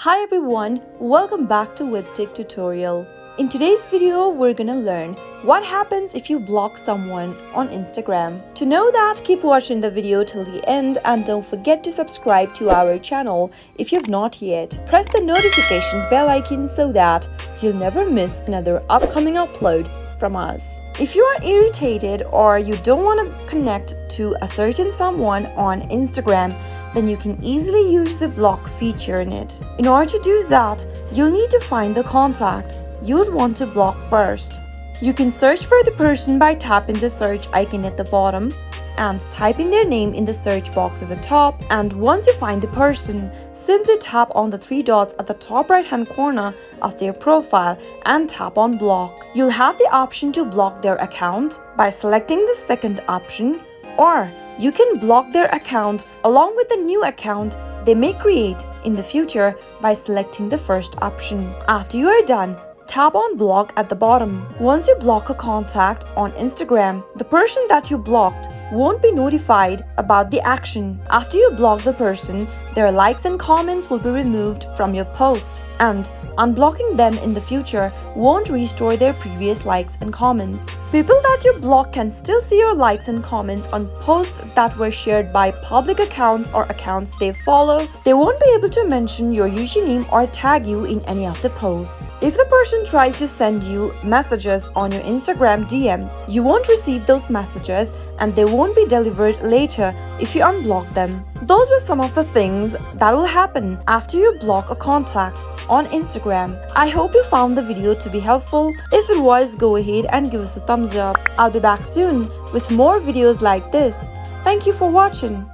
Hi everyone, welcome back to Webtech Tutorial. In today's video, we're gonna learn what happens if you block someone on Instagram. To know that, keep watching the video till the end and don't forget to subscribe to our channel if you've not yet. Press the notification bell icon so that you'll never miss another upcoming upload from us. If you are irritated or you don't want to connect to a certain someone on Instagram, then you can easily use the block feature in it. In order to do that, you'll need to find the contact you'd want to block first. You can search for the person by tapping the search icon at the bottom and typing their name in the search box at the top. And once you find the person, simply tap on the three dots at the top right hand corner of their profile and tap on block. You'll have the option to block their account by selecting the second option, or you can block their account along with the new account they may create in the future by selecting the first option. After you are done, tap on block at the bottom. Once you block a contact on Instagram, the person that you blocked won't be notified about the action. After you block the person, their likes and comments will be removed from your post, and unblocking them in the future won't restore their previous likes and comments. People that you block can still see your likes and comments on posts that were shared by public accounts or accounts they follow. They won't be able to mention your username or tag you in any of the posts. If the person tries to send you messages on your Instagram DM, you won't receive those messages and they won't be delivered later if you unblock them. Those were some of the things that will happen after you block a contact on Instagram. I hope you found the video to be helpful. If it was, go ahead and give us a thumbs up. I'll be back soon with more videos like this. Thank you for watching.